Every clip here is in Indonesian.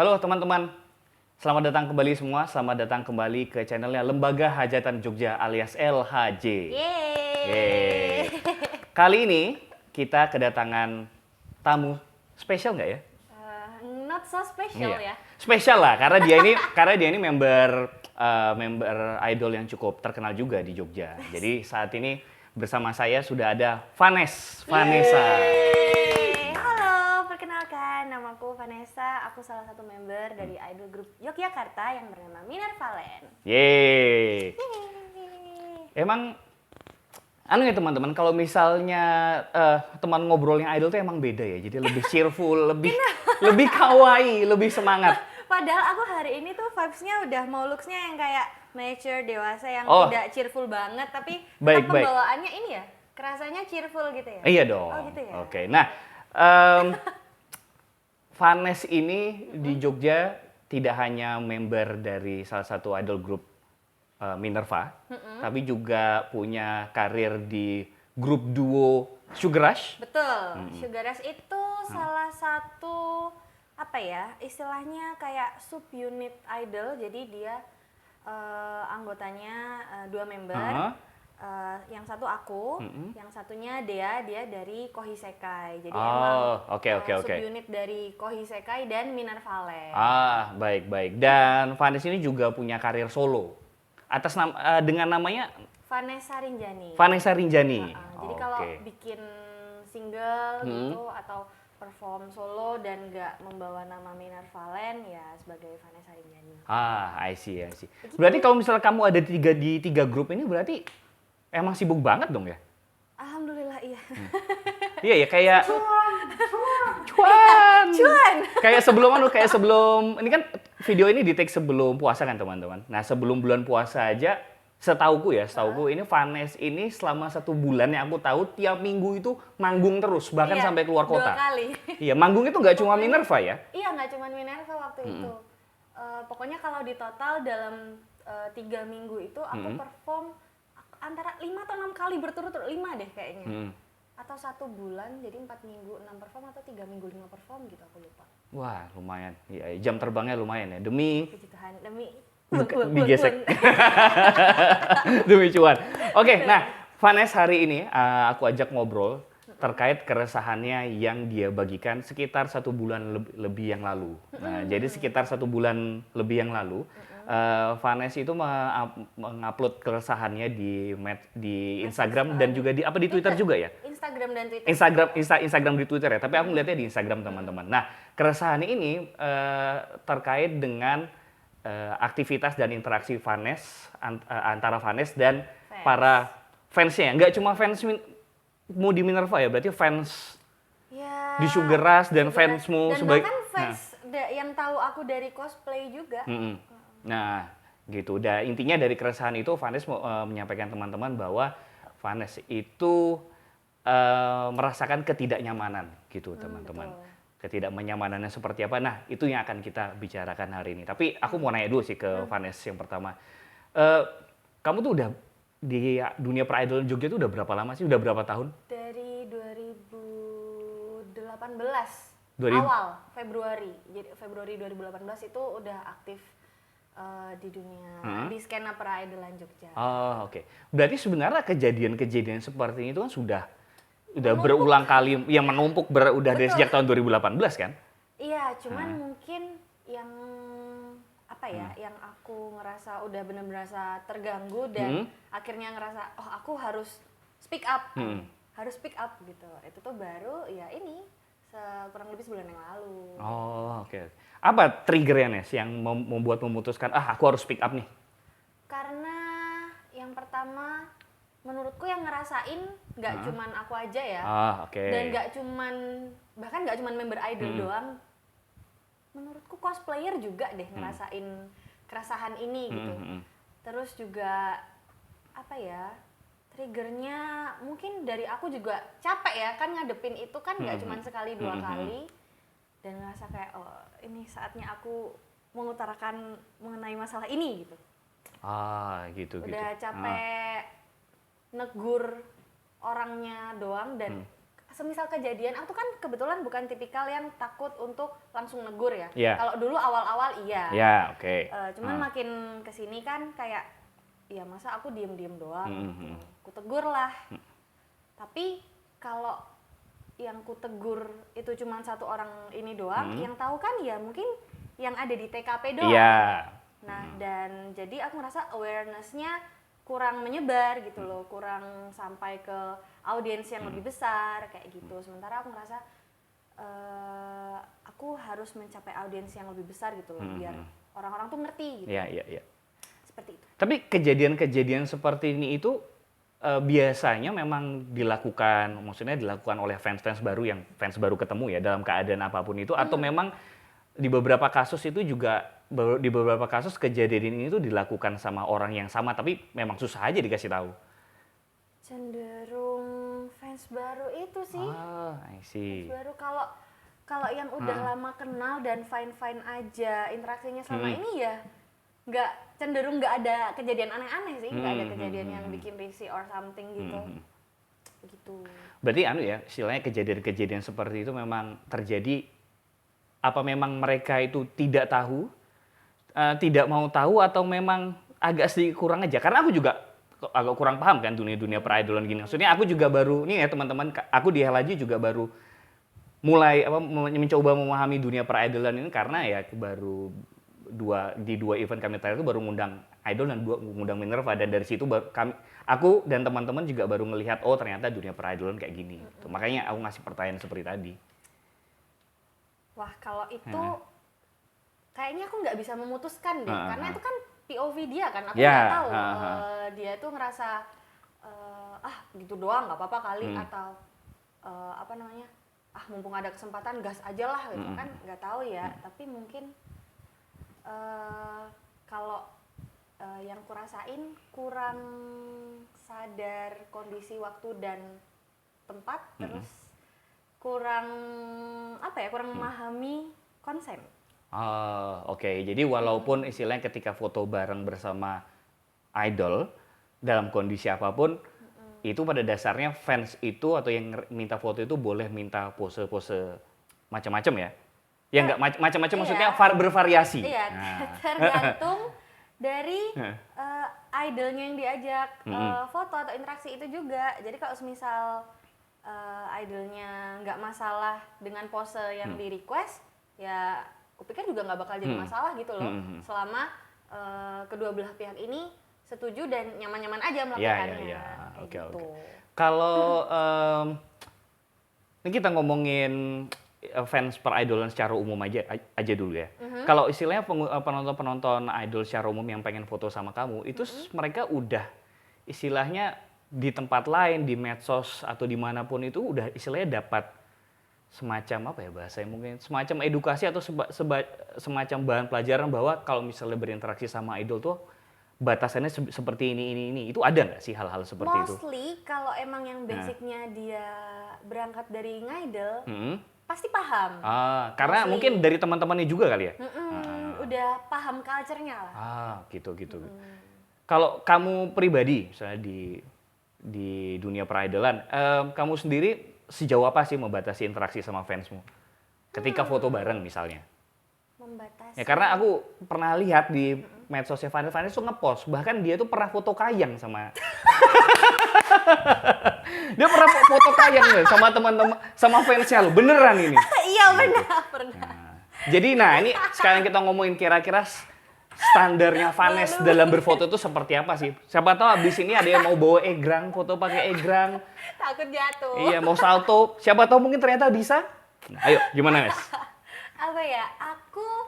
Halo teman-teman, selamat datang kembali semua. Selamat datang kembali ke channelnya Lembaga Hajatan Jogja alias LHJ. Yeay. Kali ini kita kedatangan tamu spesial nggak ya? Not so special ya. Spesial lah, karena dia ini member idol yang cukup terkenal juga di Jogja. Jadi saat ini bersama saya sudah ada Vanessa. Halo, perkenalkan, namaku Vanessa. Aku salah satu member dari idol grup Yogyakarta yang bernama Minervalen. Yeay. Emang anu ya teman-teman, kalau misalnya teman ngobrolnya idol tuh emang beda ya. Jadi lebih cheerful, lebih kawaii, lebih semangat. Padahal aku hari ini tuh vibes-nya udah mau looks-nya yang kayak mature, dewasa, yang tidak cheerful banget, tapi tetap pembawaannya ini ya, kerasanya cheerful gitu ya? Iya dong. Oh gitu ya? Oke, nah Vanes ini di Jogja tidak hanya member dari salah satu idol group Minerva, tapi juga punya karir di grup duo Sugar Rush. Betul, Sugar Rush itu salah satu apa ya, istilahnya kayak subunit idol. Jadi dia anggotanya dua member, yang satu aku, yang satunya dia dari Kohisekai. Jadi emang subunit dari Kohisekai dan Minervalen. Baik. Dan Vanes ini juga punya karir solo atas dengan namanya Vanessa Rinjani. Vanessa Rinjani. Jadi kalau bikin single gitu atau perform solo dan nggak membawa nama Minervalen ya sebagai Vanessa Rinjani. I see. Berarti kalau misalnya kamu ada di tiga grup ini berarti emang sibuk banget dong ya? Alhamdulillah iya. Iya ya, kayak cuan. Kayak sebelum ini kan video ini di take sebelum puasa kan teman-teman. Nah sebelum bulan puasa aja, setauku ini Vanes ini selama 1 bulan yang aku tahu tiap minggu itu manggung terus, bahkan sampai keluar kota. 2 kali. Iya, manggung itu nggak cuma Minerva ya? Iya, nggak cuma Minerva waktu itu. Pokoknya kalau di total dalam 3 minggu itu aku perform antara 5 atau 6 kali berturut-turut, 5 deh kayaknya. Atau 1 bulan, jadi 4 minggu 6 perform atau 3 minggu 5 perform gitu, aku lupa. Wah, lumayan. Ya, jam terbangnya lumayan ya. Demi digesek. Demi cuan. Oke, nah Vanes hari ini aku ajak ngobrol terkait keresahannya yang dia bagikan sekitar 1 bulan lebih yang lalu. Nah, jadi sekitar 1 bulan lebih yang lalu, Vanes itu mengupload keresahannya di Instagram dan juga di Twitter juga ya? Instagram dan Twitter. Instagram di Twitter ya, tapi aku melihatnya di Instagram teman-teman. Nah, keresahan ini terkait dengan aktivitas dan interaksi Vanes antara Vanes dan para fansnya. Nggak cuma fansmu di Minerva ya, berarti fans di Sugar Rush dan fansmu sebagai bahkan fans yang tahu aku dari cosplay juga. Nah, gitu. Dan intinya dari keresahan itu Vanes menyampaikan teman-teman bahwa Vanes itu merasakan ketidaknyamanan gitu teman-teman. Ketidaknyamanannya seperti apa? Nah, itu yang akan kita bicarakan hari ini. Tapi aku mau nanya dulu sih ke Vanes yang pertama. Kamu tuh udah di dunia per-idol Jogja tuh udah berapa lama sih? Udah berapa tahun? Dari 2018 awal Februari. Jadi Februari 2018 itu udah aktif di dunia di skena per-idolan Jogja. Oke. Berarti sebenarnya kejadian-kejadian seperti ini itu kan sudah berulang kali yang menumpuk udah dari sejak tahun 2018 kan? Iya, cuman mungkin yang apa ya, yang aku ngerasa udah benar-benar terganggu dan akhirnya ngerasa aku harus speak up. Harus speak up gitu. Itu tuh baru ya ini kurang lebih sebulan yang lalu. Oke. Apa triggernya Nes yang membuat memutuskan aku harus speak up nih? Karena yang pertama menurutku yang ngerasain nggak cuman aku aja ya, dan bahkan nggak cuman member idol doang. Menurutku cosplayer juga deh ngerasain keresahan ini gitu. Terus juga apa ya, triggernya mungkin dari aku juga capek ya kan ngadepin itu kan nggak cuman sekali 2 kali, dan ngerasa kayak ini saatnya aku mengutarakan mengenai masalah ini gitu. Gitu. Udah capek negur orangnya doang dan semisal kejadian, aku tuh kan kebetulan bukan tipikal yang takut untuk langsung negur ya. Yeah. Kalau dulu awal-awal iya. Yeah, oke. Okay. Cuman makin kesini kan kayak, ya masa aku diem-diem doang. Gitu. Ku tegur lah. Tapi kalau yang ku tegur itu cuma satu orang ini doang, yang tahu kan ya mungkin yang ada di TKP doang. Yeah. Nah, dan jadi aku ngerasa awareness-nya kurang menyebar gitu loh, kurang sampai ke audiens yang lebih besar kayak gitu. Sementara aku ngerasa aku harus mencapai audiens yang lebih besar gitu loh, biar orang-orang tuh ngerti gitu. Iya. Seperti itu. Tapi kejadian-kejadian seperti ini itu biasanya memang dilakukan, maksudnya dilakukan oleh fans-fans baru yang fans baru ketemu ya dalam keadaan apapun itu, atau memang di beberapa kasus itu juga di beberapa kasus kejadian ini tuh dilakukan sama orang yang sama tapi memang susah aja dikasih tahu. Cenderung fans baru itu sih. I see. Fans baru kalau yang udah lama kenal dan fine aja interaksinya selama ini ya cenderung nggak ada kejadian aneh-aneh sih, nggak ada kejadian yang bikin risih or something gitu. Gitu. Berarti ya, istilahnya kejadian-kejadian seperti itu memang terjadi, apa memang mereka itu tidak tahu, tidak mau tahu, atau memang agak sedikit kurang aja? Karena aku juga agak kurang paham kan dunia peridolan gini. Maksudnya aku juga baru, nih ya teman-teman, aku di Helaji juga baru mulai mencoba memahami dunia peridolan ini karena ya baru di dua event kami terakhir itu baru ngundang idol dan ngundang Minerva, dan dari situ aku dan teman-teman juga baru ngelihat oh ternyata dunia peridolan kayak gini. Makanya aku ngasih pertanyaan seperti tadi. Wah, kalau itu kayaknya aku nggak bisa memutuskan deh, karena itu kan POV dia kan, aku nggak tahu dia tuh ngerasa gitu doang nggak apa-apa kali, atau mumpung ada kesempatan gas aja lah gitu kan, nggak tahu ya. Tapi mungkin kalau yang kurasain kurang sadar kondisi waktu dan tempat, terus kurang memahami konsen. Oke. Jadi walaupun istilahnya ketika foto bareng bersama idol dalam kondisi apapun, itu pada dasarnya fans itu atau yang minta foto itu boleh minta pose-pose macam-macam ya? Ya nggak macam-macam, maksudnya bervariasi. Iya, tergantung dari idolnya yang diajak foto atau interaksi itu juga. Jadi kalau misal idolnya nggak masalah dengan pose yang di request, ya aku pikir juga nggak bakal jadi masalah gitu loh. Selama kedua belah pihak ini setuju dan nyaman-nyaman aja melakukannya. Iya. Oke. Kalau ini kita ngomongin fans peridolan secara umum aja dulu ya. Kalau istilahnya penonton idol secara umum yang pengen foto sama kamu, itu mereka udah istilahnya di tempat lain, di medsos atau dimanapun itu udah istilahnya dapat semacam bahasanya mungkin semacam edukasi atau semacam bahan pelajaran bahwa kalau misalnya berinteraksi sama idol tuh batasannya seperti ini. Itu ada nggak sih hal-hal seperti itu? Mostly kalau emang yang basicnya dia berangkat dari ngidol, pasti paham. Karena mungkin dari teman-temannya juga kali ya? Udah paham culture-nya lah. Gitu. Kalau kamu pribadi, misalnya di dunia peridolan, kamu sendiri sejauh apa sih membatasi interaksi sama fansmu? Ketika foto bareng misalnya? Membatasi? Ya karena aku pernah lihat di medsosnya Vanessa tuh ngepost, bahkan dia tuh pernah foto kayang sama dia pernah foto kayang loh sama teman-teman, sama fansnya loh, beneran ini. Iya benar, pernah. Jadi ini sekarang kita ngomongin kira-kira standarnya Vanessa dalam berfoto itu seperti apa sih? Siapa tahu abis ini ada yang mau bawa egrang, foto pakai egrang. Takut jatuh. Iya, mau salto. Siapa tahu mungkin ternyata bisa. Ayo, gimana Nes? Apa ya? Aku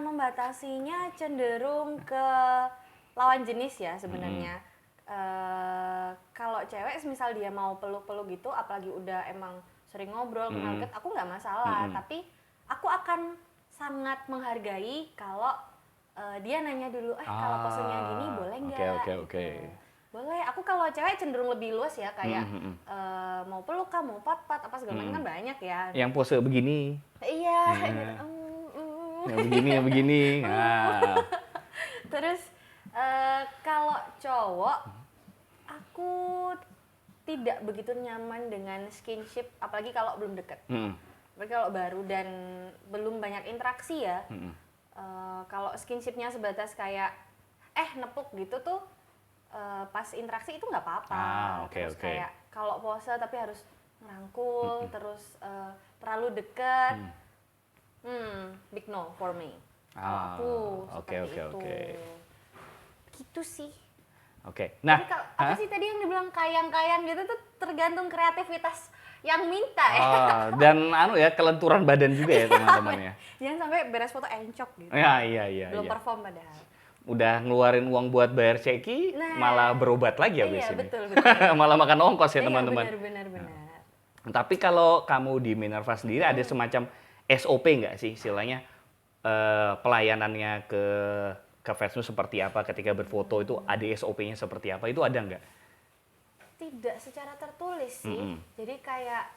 membatasinya cenderung ke lawan jenis ya sebenarnya. Kalau cewek misal dia mau peluk-peluk gitu, apalagi udah emang sering ngobrol, kenal deket, aku nggak masalah. Tapi aku akan sangat menghargai kalau dia nanya dulu, kalau posenya gini boleh nggak? Oke. Boleh. Aku kalau cewek cenderung lebih luas ya, kayak mau peluk kah, mau pat-pat, apa segala macam kan banyak ya. Yang pose begini. Iya. Yang begini. Terus kalau cowok, aku tidak begitu nyaman dengan skinship, apalagi kalau belum deket. Apalagi kalau baru dan belum banyak interaksi ya. Kalau skinshipnya sebatas kayak nepuk gitu tuh, pas interaksi itu nggak apa-apa. Terus kayak kalau pose tapi harus ngerangkul, terus terlalu dekat, big no for me. Kalau aku seperti itu. Gitu sih. Nah, jadi apa sih tadi yang dibilang kayang-kayang gitu tuh tergantung kreativitas yang minta ya. Dan kelenturan badan juga ya teman-teman ya. Jangan sampai beres foto encok gitu. Iya. Belum perform padahal. Udah ngeluarin uang buat bayar ceki, malah berobat lagi habis ini. Betul. Malah makan ongkos ya teman-teman. Benar. Tapi kalau kamu di Minerva sendiri ada semacam SOP nggak sih istilahnya, pelayanannya ke fansmu seperti apa ketika berfoto itu, ada SOP-nya seperti apa, itu ada nggak? Tidak secara tertulis sih. Jadi kayak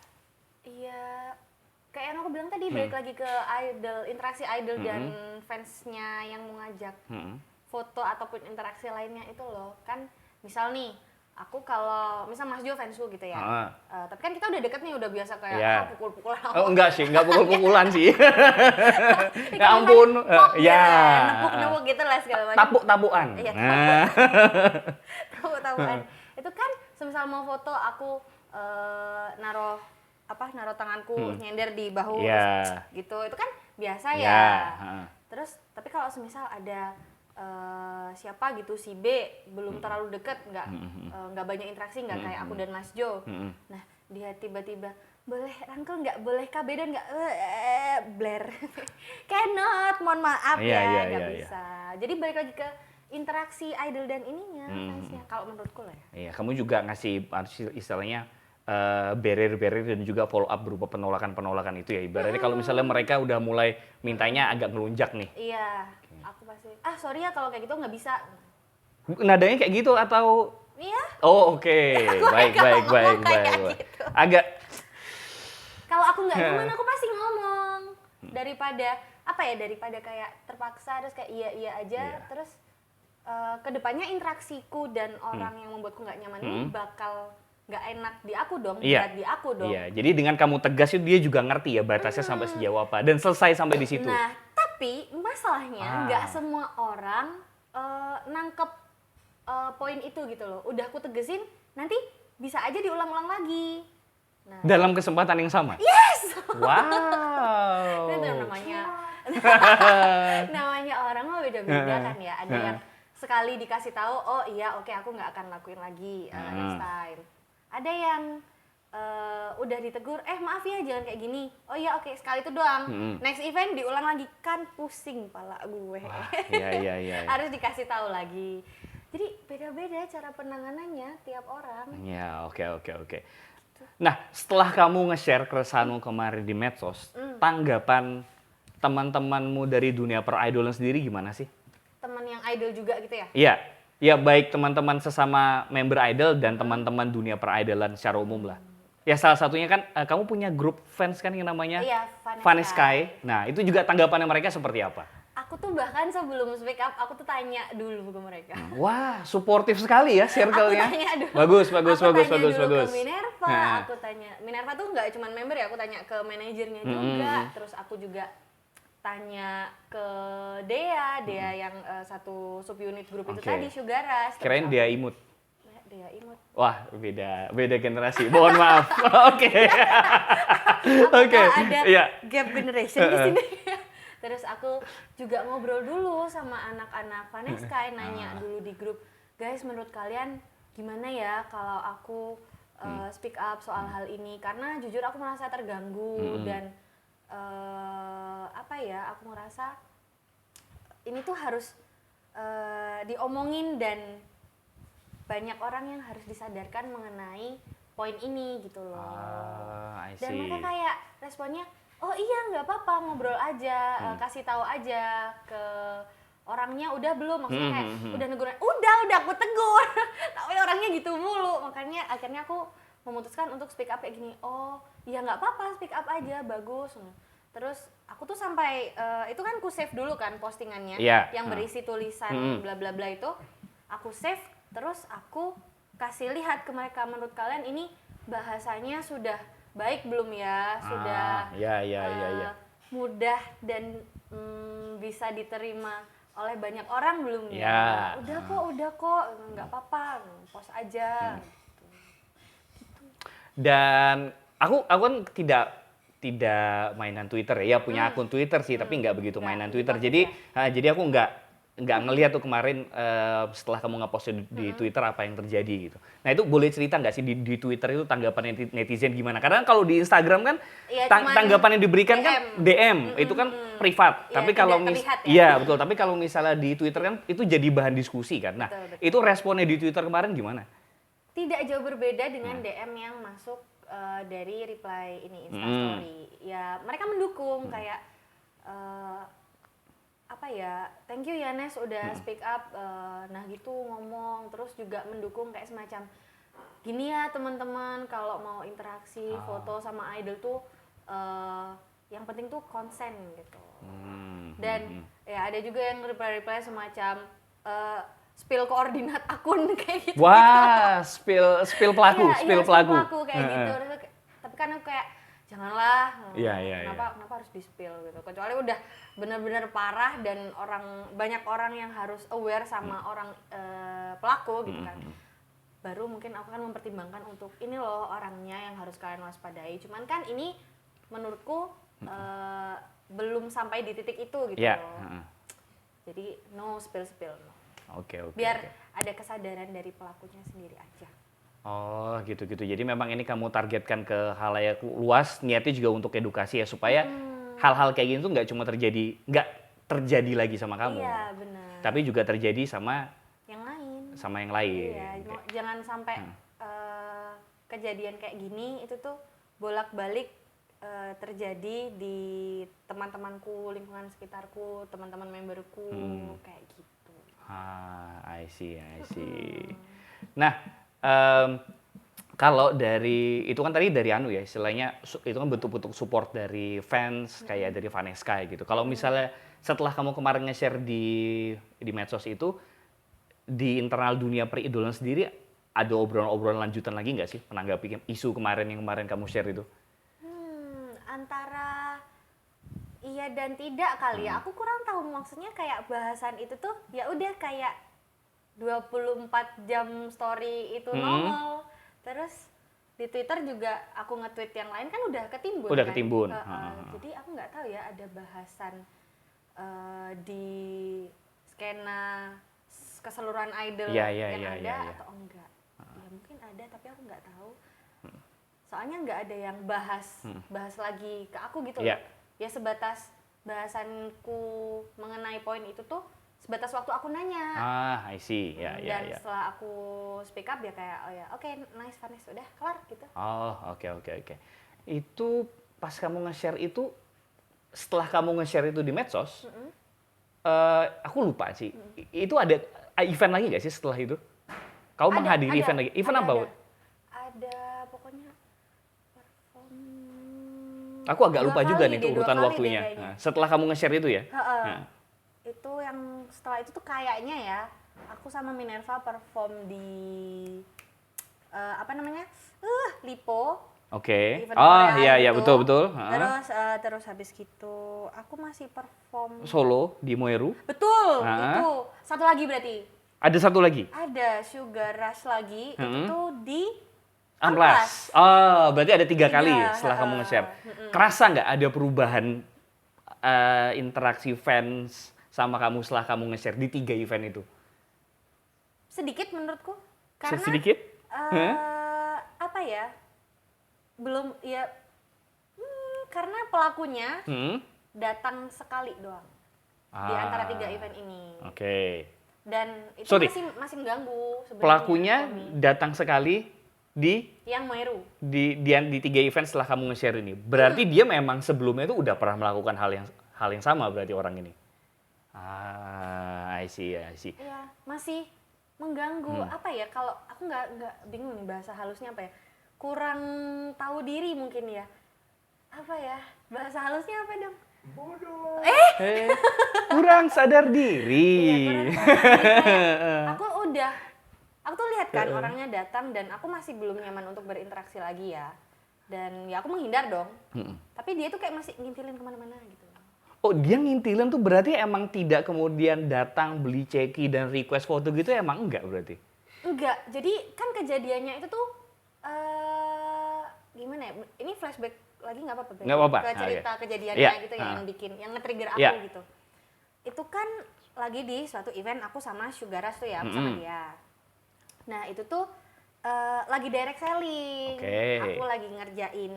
kayak yang aku bilang tadi, balik lagi ke idol, interaksi idol dan fansnya yang mau ngajak foto ataupun interaksi lainnya itu loh. Kan misal nih, aku kalau misal Mas Jo fansku gitu ya, tapi kan kita udah deket nih, udah biasa kayak pukul-pukulan. Enggak sih, enggak pukul-pukulan sih. Ya ampun, nepuk-nepuk gitu lah segala macam. Tapuk-tapukan. Iya, tapuk-tapukan. Itu kan semisal mau foto aku naruh tanganku nyender di bahu gitu, itu kan biasa ya. Terus tapi kalau semisal ada siapa gitu, si B belum terlalu deket, nggak banyak interaksi, nggak kayak aku dan Mas Jo. Nah dia tiba-tiba boleh rangkul nggak, boleh KB dan nggak, blur. Cannot, mohon maaf nggak bisa. Jadi balik lagi ke interaksi idol dan ininya fansnya, kalau menurutku lah ya. Iya, kamu juga ngasih istilahnya barrier dan juga follow up berupa penolakan itu ya. Ibaratnya kalau misalnya mereka udah mulai mintanya agak ngelunjak nih. Iya, aku pasti, sorry ya kalau kayak gitu nggak bisa. Nadanya kayak gitu atau? Iya. Oh oke. Baik. Gitu. Agak. Kalau aku nggak nyaman, aku pasti ngomong. Daripada kayak terpaksa terus kayak iya aja, terus kedepannya interaksiku dan orang yang membuatku nggak nyaman ini bakal nggak enak di aku dong, berat di aku dong. Iya, jadi dengan kamu tegas itu dia juga ngerti ya batasnya sampai sejauh apa dan selesai sampai di situ. Nah, tapi masalahnya nggak semua orang nangkep poin itu gitu loh. Udah aku tegesin, nanti bisa aja diulang-ulang lagi. Nah, dalam kesempatan yang sama? Yes! Wow! Itu namanya orang mah beda-beda kan ya. Ada yang sekali dikasih tahu, oh iya oke, aku nggak akan lakuin lagi next time. Ada yang udah ditegur, maaf ya jangan kayak gini. Oh iya oke, sekali itu doang. Next event diulang lagi, kan pusing pala gue. Iya. Harus dikasih tahu lagi. Jadi beda-beda cara penanganannya tiap orang. Ya, oke. Nah, setelah kamu nge-share keresahanmu kemarin di medsos, tanggapan teman-temanmu dari dunia peridolan sendiri gimana sih? Teman yang idol juga gitu ya? Iya. Ya, baik teman-teman sesama member idol dan teman-teman dunia peridolan secara umum lah. Ya, salah satunya kan kamu punya grup fans kan yang namanya Vanessa Sky. Nah, itu juga tanggapannya mereka seperti apa? Aku tuh bahkan sebelum speak up, aku tuh tanya dulu ke mereka. Wah, suportif sekali ya circle-nya. Aku tanya dulu. Bagus. Ke Minerva, aku tanya. Minerva tuh nggak cuma member ya, aku tanya ke manajernya juga. Terus aku juga tanya ke Dea yang satu subunit grup itu tadi, Sugar Rush. Kirain Dea Imut. Dea Imut. Wah, beda generasi. Mohon maaf. Oke. Ada gap generation di sini. Terus aku juga ngobrol dulu sama anak-anak Vanessa, nanya dulu di grup, guys menurut kalian gimana ya kalau aku speak up soal hal ini, karena jujur aku merasa terganggu dan aku merasa ini tuh harus diomongin dan banyak orang yang harus disadarkan mengenai poin ini gitu loh. Dan mereka kayak responnya, oh iya nggak apa-apa, ngobrol aja, kasih tahu aja ke orangnya, udah belum, maksudnya kayak udah negurin, udah aku tegur, tapi orangnya gitu mulu, makanya akhirnya aku memutuskan untuk speak up kayak gini. Oh iya nggak apa-apa, speak up aja, bagus. Terus aku tuh sampai itu kan aku save dulu kan postingannya yang berisi tulisan bla bla bla itu, aku save, terus aku kasih lihat ke mereka, menurut kalian ini bahasanya sudah baik belum ya, sudah mudah dan bisa diterima oleh banyak orang belum ya? Udah kok, nggak apa-apa, post aja. Dan aku kan tidak mainan Twitter ya, punya akun Twitter sih, tapi nggak begitu mainan Twitter. Jadi aku nggak ngelihat tuh kemarin setelah kamu ngepost di Twitter apa yang terjadi gitu. Nah itu boleh cerita nggak sih di Twitter itu tanggapan netizen gimana? Karena kalau di Instagram kan tanggapan yang diberikan DM. Kan DM, itu kan privat. Ya, tapi kalau betul. Tapi kalau misalnya di Twitter kan itu jadi bahan diskusi kan. Nah betul. Itu responnya di Twitter kemarin gimana? Tidak jauh berbeda dengan DM yang masuk dari reply ini Instastory. Ya mereka mendukung kayak apa ya, thank you ya Nes udah speak up, nah gitu ngomong, terus juga mendukung kayak semacam gini ya teman-teman, kalau mau interaksi foto sama idol tuh yang penting tuh konsen gitu. Dan ya ada juga yang reply semacam spill koordinat akun kayak gitu. Wah, spill pelaku, spill pelaku kayak gitu. Tapi kan aku kayak janganlah, kenapa harus di-spill gitu. Kecuali udah benar-benar parah dan banyak orang yang harus aware sama orang pelaku gitu kan. Baru mungkin aku akan mempertimbangkan untuk ini loh orangnya yang harus kalian waspadai. Cuman kan ini menurutku belum sampai di titik itu gitu loh. Jadi no spill. Oke. Biar ada kesadaran dari pelakunya sendiri aja. Oh gitu. Jadi memang ini kamu targetkan ke halayak luas, niatnya juga untuk edukasi ya, supaya hal-hal kayak gini tuh nggak terjadi lagi sama kamu. Iya benar. Tapi juga terjadi sama yang lain. Iya, jangan sampai kejadian kayak gini itu tuh bolak-balik terjadi di teman-temanku, lingkungan sekitarku, teman-teman memberku kayak gitu. I see. Nah, kalau dari itu kan tadi dari ya istilahnya itu kan bentuk-bentuk support dari fans kayak dari Vanessa gitu. Kalau misalnya setelah kamu kemarin nge-share di medsos itu, di internal dunia peridolan sendiri ada obrolan lanjutan lagi nggak sih menanggapi isu yang kemarin kamu share itu? Antara iya dan tidak kali ya. Aku kurang tahu, maksudnya kayak bahasan itu tuh ya udah kayak 24 jam story itu nongol. Terus di Twitter juga aku nge-tweet yang lain kan udah ketimbun. Jadi aku nggak tahu ya ada bahasan di skena keseluruhan idol yang ada atau enggak. Ya mungkin ada tapi aku nggak tahu. Soalnya nggak ada yang bahas lagi ke aku gitu loh. Ya sebatas bahasanku mengenai poin itu tuh sebatas waktu aku nanya. I see. Dan setelah aku speak up ya kayak oke, nice Vanessa, udah kelar gitu. Oke. Itu pas kamu nge-share itu, setelah kamu nge-share itu di medsos, aku lupa sih. Itu ada event lagi nggak sih setelah itu? Kau menghadiri event lagi? Event apa? Ada pokoknya perform. Aku agak lupa juga nih urutan waktunya. Nah, setelah kamu nge-share itu ya? Itu yang setelah itu tuh kayaknya ya aku sama Minerva perform di Lipo. Oke. Betul. Terus habis gitu aku masih perform solo di Moeru. Betul. Itu satu lagi berarti. Ada satu lagi? Ada Sugar Rush lagi. Itu di Amplas. Berarti ada 3 kali setelah kamu nge-share. Kerasa nggak ada perubahan interaksi fans sama kamu setelah kamu nge-share di 3 event itu? Sedikit menurutku. Karena sedikit? Apa ya? Belum ya. Karena pelakunya datang sekali doang di antara 3 event ini. Oke. Dan itu masih mengganggu sebenarnya. Pelakunya datang sekali di yang Moeru. Di 3 event setelah kamu nge-share ini. Berarti dia memang sebelumnya itu udah pernah melakukan hal yang sama berarti orang ini. I see. Iya, masih mengganggu. Apa ya, kalau aku nggak bingung nih bahasa halusnya apa ya. Kurang tahu diri mungkin ya. Apa ya? Bahasa halusnya apa dong? Bodoh. Kurang sadar diri. Aku udah aku tuh lihat kan orangnya datang dan aku masih belum nyaman untuk berinteraksi lagi ya. Dan ya aku menghindar dong. Tapi dia tuh kayak masih ngintilin kemana-mana gitu. Oh, dia ngintilin tuh berarti emang tidak kemudian datang beli ceki dan request foto gitu emang enggak berarti? Enggak, jadi kan kejadiannya itu tuh gimana ya? Ini flashback lagi nggak apa-apa? Nggak apa-apa. Ke cerita kejadiannya gitu ya, yang nge-trigger aku gitu. Itu kan lagi di suatu event aku sama Sugar Rush tuh ya, aku sama dia. Nah itu tuh lagi direct selling, aku lagi ngerjain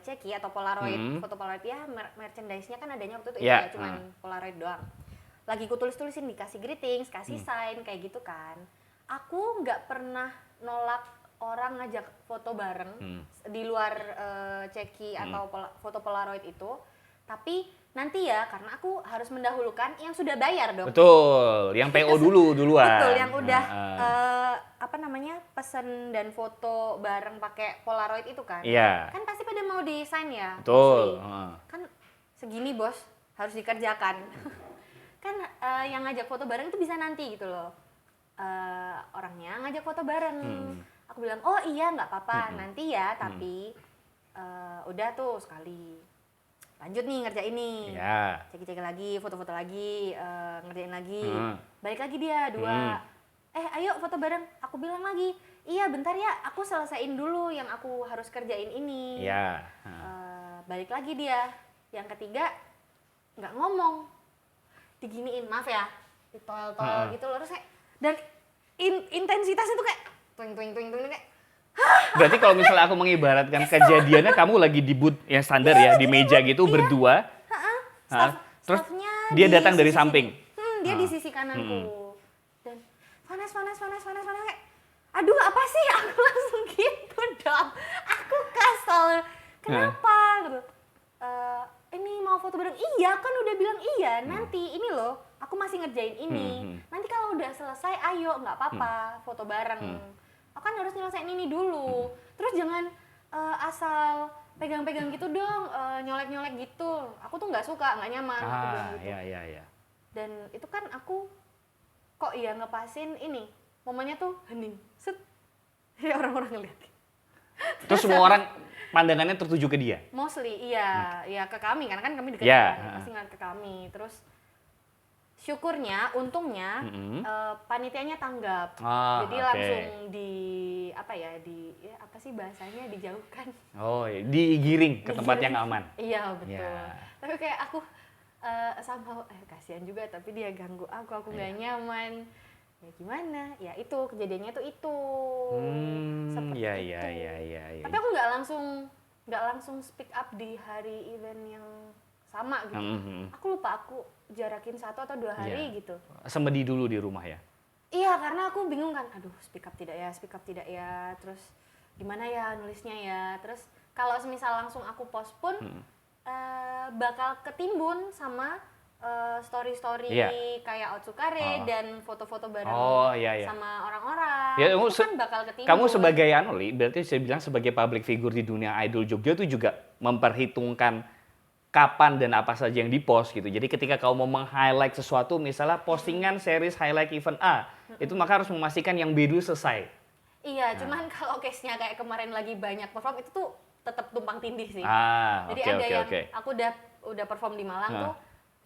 ceki atau Polaroid, foto Polaroid ya, merchandise-nya kan adanya waktu itu ya cuman Polaroid doang. Lagi ku tulis-tulisin, dikasih greetings, kasih sign kayak gitu kan. Aku nggak pernah nolak orang ngajak foto bareng di luar ceki atau foto Polaroid itu, tapi nanti ya karena aku harus mendahulukan yang sudah bayar dong. Betul, yang PO duluan. Betul, yang udah pesen dan foto bareng pakai Polaroid itu kan. Iya. Kan pasti pada mau desain ya. Betul. Kan segini bos, harus dikerjakan. Kan yang ngajak foto bareng itu bisa nanti gitu loh. Orangnya ngajak foto bareng. Aku bilang, oh iya nggak apa-apa nanti ya, tapi udah tuh sekali. Lanjut nih ngerjain nih, cek-cek lagi, foto-foto lagi, ngerjain lagi, balik lagi dia 2, ayo foto bareng, aku bilang lagi, iya bentar ya, aku selesaiin dulu yang aku harus kerjain ini, balik lagi dia, yang ketiga nggak ngomong, diginiin, maaf ya, ditol-tol gitu loh, terus kayak, dan intensitasnya tuh kayak, tuing kayak, berarti kalau misalnya aku mengibaratkan kejadiannya kamu lagi di booth yang standar ya, di meja gitu berdua. Terus dia datang dari samping. Dia di sisi kananku. Dan panas kayak aduh apa sih, aku langsung gitu dong. Aku kesel. Kenapa? Gitu. Ini mau foto bareng. Iya, kan udah bilang iya. Nanti ini loh, aku masih ngerjain ini. Nanti kalau udah selesai ayo, nggak apa-apa foto bareng. Aku kan harus nyelesain ini dulu. Terus jangan asal pegang-pegang gitu dong, nyolek-nyolek gitu. Aku tuh nggak suka, nggak nyaman. Aku bilang gitu. Iya. Dan itu kan aku kok ya ngepasin ini, momennya tuh hening, set. Ya orang-orang ngeliat. Terus semua orang pandangannya tertuju ke dia? Mostly, iya. Ya ke kami, karena kan kami dekat kan. Pasti ngeliat ke kami. Terus syukurnya, untungnya panitianya tanggap, jadi langsung apa sih bahasanya, dijauhkan. Oh, digiring ke tempat yang aman. Iya betul. Tapi kayak aku somehow kasihan juga, tapi dia ganggu aku nggak nyaman. Ya gimana? Ya itu kejadiannya tuh itu. Seperti itu. Tapi aku nggak langsung speak up di hari event yang sama gitu. Aku lupa aku jarakin 1 atau 2 hari gitu. Semedi dulu di rumah ya? Iya, karena aku bingung kan, aduh speak up tidak ya, terus gimana ya nulisnya ya, terus kalau semisal langsung aku post pun bakal ketimbun sama story-story kayak Otsukare dan foto-foto bareng sama orang-orang. Ya, itu kan bakal ketimbun. Kamu sebagai berarti saya bilang sebagai public figure di dunia idol Jogja itu juga memperhitungkan kapan dan apa saja yang di-post gitu. Jadi ketika kamu mau meng-highlight sesuatu, misalnya postingan series highlight event A, itu maka harus memastikan yang B dulu selesai. Iya, cuman kalau case-nya kayak kemarin lagi banyak perform, itu tuh tetap tumpang tindih sih. Jadi ada yang aku udah perform di Malang tuh,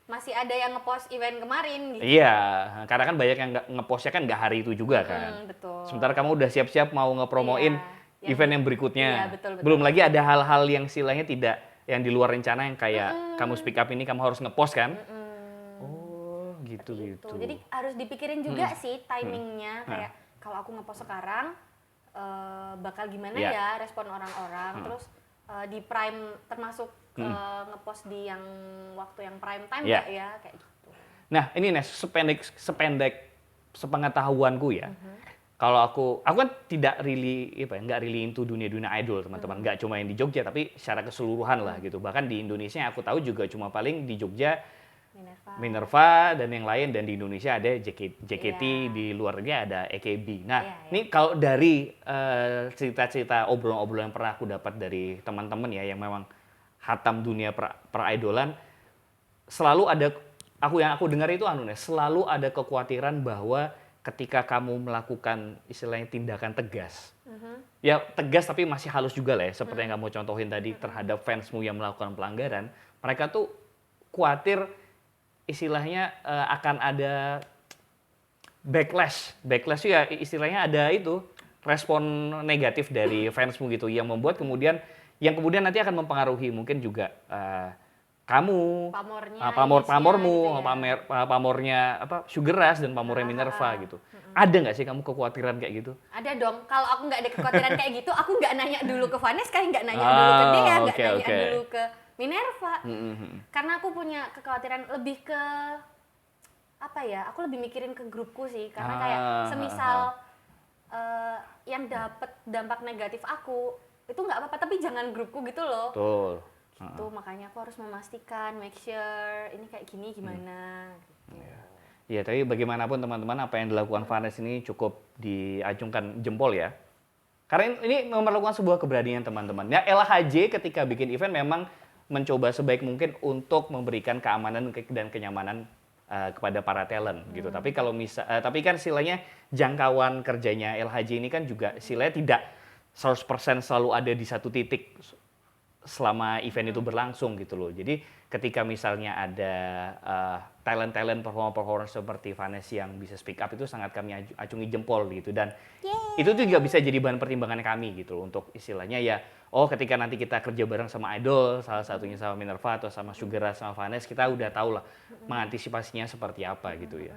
masih ada yang nge-post event kemarin gitu. Iya, karena kan banyak yang nge-postnya kan nggak hari itu juga kan. Betul. Sementara kamu udah siap-siap mau nge-promoin event yang berikutnya. Iya, betul. Belum lagi ada hal-hal yang istilahnya yang di luar rencana yang kayak kamu speak up ini kamu harus nge-post kan? Oh, gitu. Jadi harus dipikirin juga sih timingnya, kayak kalau aku nge-post sekarang bakal gimana ya respon orang-orang, terus di prime termasuk nge-post di yang waktu yang prime time nggak ya kayak gitu. Nah, ini Nes, sependek sepengetahuanku ya. Kalau aku kan tidak nggak really into dunia idol teman-teman, nggak cuma yang di Jogja tapi secara keseluruhan lah gitu. Bahkan di Indonesia yang aku tahu juga cuma paling di Jogja Minerva dan yang lain, dan di Indonesia ada JKT, di luar negeri ada AKB. Nah, ini kalau dari cerita-cerita obrolan-obrolan yang pernah aku dapat dari teman-teman ya yang memang hatam dunia peridolan, selalu ada yang aku dengar itu selalu ada kekhawatiran bahwa ketika kamu melakukan istilahnya tindakan tegas, ya tegas tapi masih halus juga lah ya, seperti yang kamu contohin tadi terhadap fansmu yang melakukan pelanggaran, mereka tuh khawatir istilahnya akan ada backlash itu ya istilahnya ada itu respon negatif dari fansmu gitu yang membuat kemudian nanti akan mempengaruhi mungkin juga kamu, pamormu, gitu ya. Pamornya Sugar Rush dan pamornya Minerva gitu. Ada nggak sih kamu kekhawatiran kayak gitu? Ada dong. Kalau aku nggak ada kekhawatiran kayak gitu, aku nggak nanya dulu ke Vanessa, kayak nggak nanya dulu ke Dea, nggak nanya dulu ke Minerva. Karena aku punya kekhawatiran lebih ke apa ya? Aku lebih mikirin ke grupku sih. Karena kayak semisal yang dapat dampak negatif aku itu nggak apa-apa, tapi jangan grupku gitu loh. Betul. Gitu, makanya aku harus memastikan, make sure ini kayak gini gimana. Gitu. Ya, tapi bagaimanapun teman-teman apa yang dilakukan Vanessa ini cukup diacungkan jempol ya. Karena ini memerlukan sebuah keberanian teman-teman. Ya LHJ ketika bikin event memang mencoba sebaik mungkin untuk memberikan keamanan dan kenyamanan kepada para talent gitu. Tapi kalau tapi kan istilahnya jangkauan kerjanya LHJ ini kan juga istilahnya tidak 100% selalu ada di satu titik selama event itu berlangsung gitu loh. Jadi ketika misalnya ada talent-talent performer seperti Vanessa yang bisa speak up itu sangat kami acungi jempol gitu. Dan itu juga bisa jadi bahan pertimbangan kami gitu loh untuk istilahnya ya, ketika nanti kita kerja bareng sama idol, salah satunya sama Minerva atau sama Sugar Rush sama Vanessa, kita udah tahu lah mengantisipasinya seperti apa gitu ya.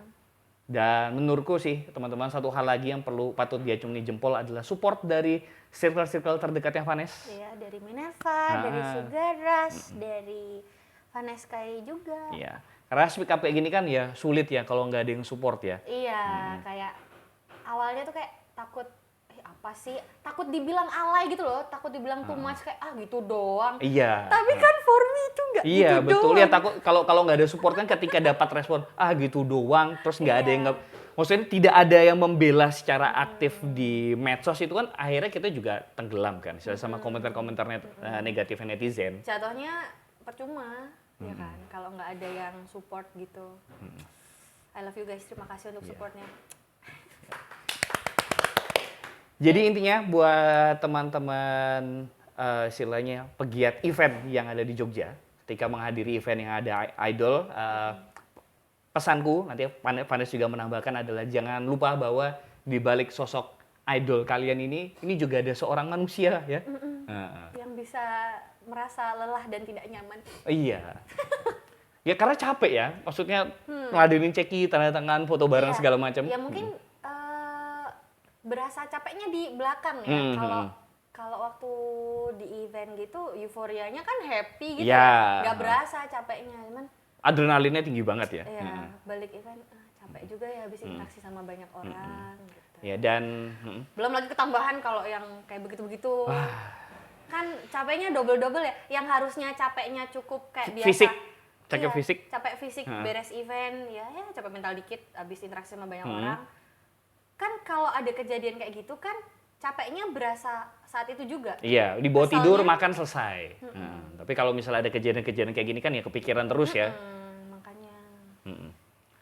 Dan menurutku sih teman-teman satu hal lagi yang patut diacungi jempol adalah support dari circle-circle terdekatnya Vanessa. Iya, dari Minerva, dari Sugar Rush, dari Vanessa juga. Iya, karena speak up kayak gini kan ya sulit ya kalau nggak ada yang support ya. Iya, kayak awalnya tuh kayak takut, apa sih? Takut dibilang alay gitu loh, takut dibilang too much kayak gitu doang. Iya. Tapi kan for me itu nggak gitu doang. Iya betul doang. Ya, takut kalau nggak ada support kan ketika dapat respon gitu doang, terus nggak ada yang maksudnya tidak ada yang membela secara aktif di medsos itu kan akhirnya kita juga tenggelam kan sama komentar-komentar negatif netizen. Jatuhnya percuma ya kan kalau nggak ada yang support gitu. I love you guys, terima kasih untuk supportnya. Jadi intinya buat teman-teman istilahnya pegiat event yang ada di Jogja, ketika menghadiri event yang ada idol, pesanku nanti Vanessa juga menambahkan adalah jangan lupa bahwa di balik sosok idol kalian ini juga ada seorang manusia ya. Yang bisa merasa lelah dan tidak nyaman. Iya. Ya karena capek ya, maksudnya ngeladenin ceki, tanda tangan, foto bareng segala macam. Ya mungkin berasa capeknya di belakang ya. Kalau waktu di event gitu euforianya kan happy gitu ya. Nggak berasa capeknya, cuman adrenalinnya tinggi banget ya. Iya, balik event capek juga ya habis interaksi sama banyak orang gitu. Ya dan belum lagi ketambahan kalau yang kayak begitu-begitu. Kan capeknya double-double ya. Yang harusnya capeknya cukup kayak biasa. Fisik. Capek fisik beres event, ya capek mental dikit habis interaksi sama banyak orang. Kan kalau ada kejadian kayak gitu kan capeknya berasa saat itu juga. Iya, dibawa tidur, makan selesai. Tapi kalau misalnya ada kejadian-kejadian kayak gini kan ya kepikiran terus ya. Makanya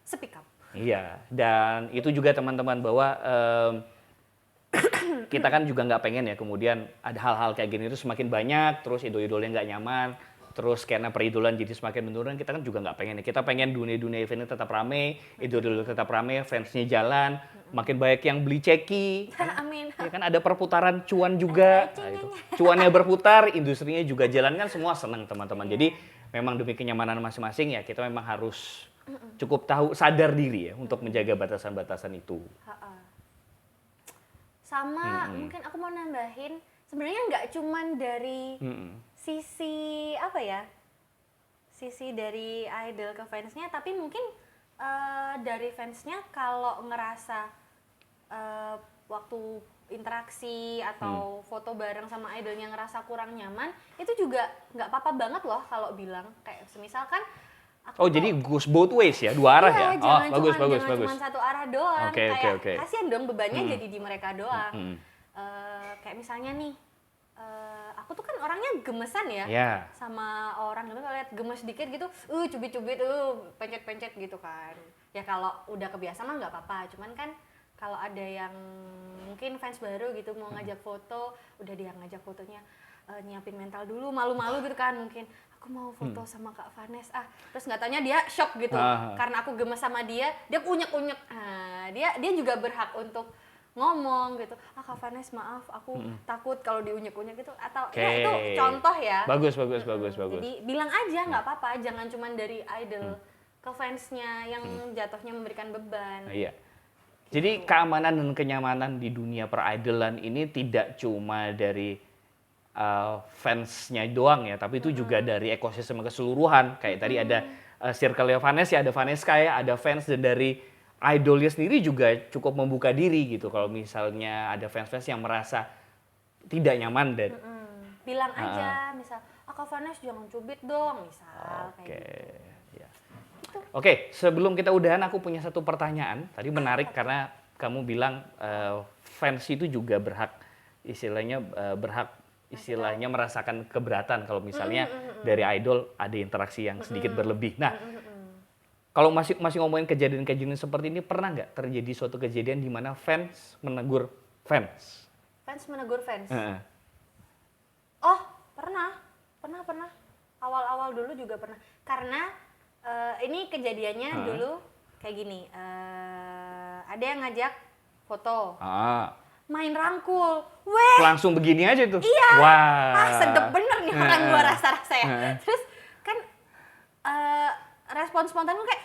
speak up. Iya, dan itu juga teman-teman bahwa kita kan juga nggak pengen ya kemudian ada hal-hal kayak gini itu semakin banyak, terus idol-idolnya nggak nyaman, terus karena peridolan jadi semakin menurun, kita kan juga nggak pengen ya. Kita pengen dunia eventnya tetap rame, idol-idol tetap rame, fansnya jalan, makin banyak yang beli ceki. Amin. Ya kan ada perputaran cuan juga. Cuannya berputar, industrinya juga jalan kan semua senang teman-teman. Jadi memang demi kenyamanan masing-masing ya kita memang harus cukup sadar diri ya untuk menjaga batasan-batasan itu. Sama mungkin aku mau nambahin sebenarnya nggak cuman dari sisi apa ya, sisi dari idol ke fansnya, tapi mungkin dari fansnya kalau ngerasa waktu interaksi atau foto bareng sama idolnya ngerasa kurang nyaman, itu juga nggak apa-apa banget loh kalau bilang kayak semisal kan jadi goes both ways ya, dua arah ya. Bagus. Jangan cuma satu arah doang. Okay. Kasihan dong bebannya jadi di mereka doang. Kayak misalnya nih, aku tuh kan orangnya gemesan ya, sama orang gitu kalau lihat gemes dikit gitu, cubit-cubit, pencet-pencet gitu kan. Ya kalau udah kebiasa mah nggak apa-apa, cuman kan kalau ada yang mungkin fans baru gitu mau ngajak foto, udah dia ngajak fotonya nyiapin mental dulu, malu-malu gitu kan mungkin. Aku mau foto sama Kak Vanes terus nggak taunya dia shock gitu karena aku gemes sama dia unyek-unyek. Dia juga berhak untuk ngomong gitu, Kak Vanes maaf aku takut kalau diunyek-unyek gitu, atau ya itu contoh ya. Bagus. Jadi bilang aja nggak apa-apa, jangan cuma dari idol ke fansnya yang jatuhnya memberikan beban. Iya. Jadi keamanan dan kenyamanan di dunia peridolan ini tidak cuma dari fansnya doang ya, tapi itu juga dari ekosistem keseluruhan. Kayak tadi ada circle-nya Vanes ya, ada Vaneska ya, ada fans, dan dari idolnya sendiri juga cukup membuka diri gitu. Kalau misalnya ada fans-fans yang merasa tidak nyaman dan bilang aja, misal, Kak Vanes jangan cubit dong, misal kayak gitu. Ya. Oke, sebelum kita udahan aku punya satu pertanyaan. Tadi menarik karena kamu bilang fans itu juga berhak istilahnya merasakan keberatan kalau misalnya dari idol ada interaksi yang sedikit berlebih. Nah, kalau masih ngomongin kejadian-kejadian seperti ini, pernah nggak terjadi suatu kejadian di mana fans menegur fans? Fans menegur fans? Oh, pernah. Awal-awal dulu juga pernah. Karena ini kejadiannya dulu kayak gini. Ada yang ngajak foto. Main rangkul, langsung begini aja tuh. Iya. Wah. Sedep bener nih orang gua rasa-rasa ya. Terus kan respon spontan gue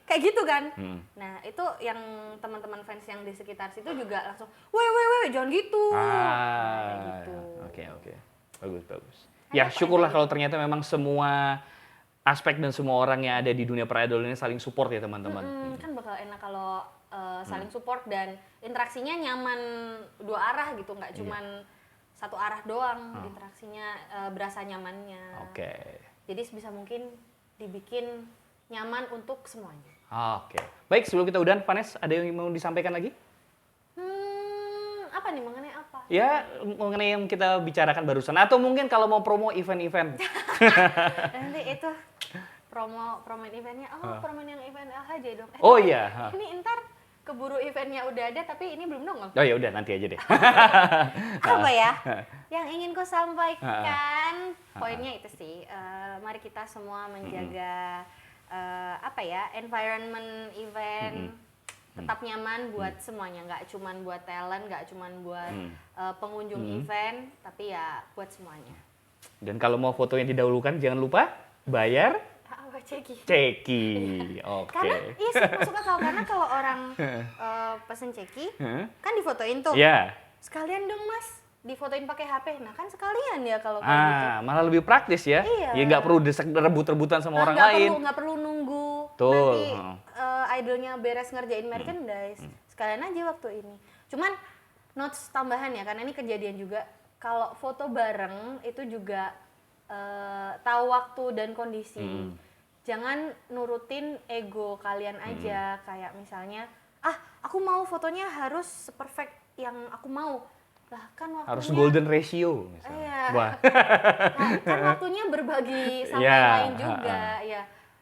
kayak gitu kan. Nah itu yang teman-teman fans yang di sekitar situ juga langsung, weh jangan gitu. Kayak gitu. Oke. Bagus. Ya syukurlah kalau ternyata memang semua aspek dan semua orang yang ada di dunia peridolan ini saling support ya teman-teman. Kan bakal enak kalau saling support dan interaksinya nyaman dua arah gitu, nggak cuman satu arah doang interaksinya, berasa nyamannya. Jadi sebisa mungkin dibikin nyaman untuk semuanya. Oke. Baik, sebelum kita udahan, Vanes, ada yang mau disampaikan lagi? Apa nih, mengenai apa? Ya, mengenai yang kita bicarakan barusan. Atau mungkin kalau mau promo event-event. Nanti itu promo eventnya. Promo yang event LHJ dong. Iya. Ini ntar keburu eventnya udah ada, tapi ini belum nongol. Oh ya udah, nanti aja deh. Apa ya? Yang ingin ku sampaikan, poinnya itu sih. Mari kita semua menjaga environment event tetap nyaman buat semuanya, nggak cuman buat talent, nggak cuman buat pengunjung event, tapi ya buat semuanya. Dan kalau mau foto yang didahulukan, jangan lupa bayar ceki. Oke. Karena iya sih, masuk akal, karena kalau orang pesen ceki kan difotoin tuh. Iya. Sekalian dong Mas, difotoin pakai HP. Nah kan sekalian ya kalau kayak gitu. Malah lebih praktis ya. Iya. Ya nggak perlu rebut-rebutan sama orang lain. Nggak perlu nunggu nanti idolnya beres ngerjain merchandise. Sekalian aja waktu ini. Cuman notes tambahan ya, karena ini kejadian juga. Kalau foto bareng itu juga tahu waktu dan kondisi. Jangan nurutin ego kalian aja. Kayak misalnya, aku mau fotonya harus perfect yang aku mau. Lah kan waktunya harus golden ratio misalnya. Iya. Kan waktunya berbagi sama yang lain juga. Ya,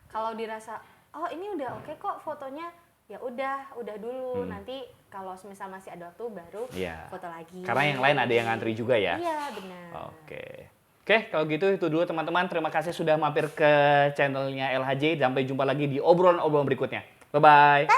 kalau dirasa ini udah oke kok fotonya, ya udah dulu. Nanti kalau misal masih ada waktu baru foto lagi. Karena yang lain ada yang ngantri juga ya. Iya, benar. Oke, kalau gitu itu dulu teman-teman. Terima kasih sudah mampir ke channelnya LHJ. Sampai jumpa lagi di obrolan-obrolan berikutnya. Bye-bye.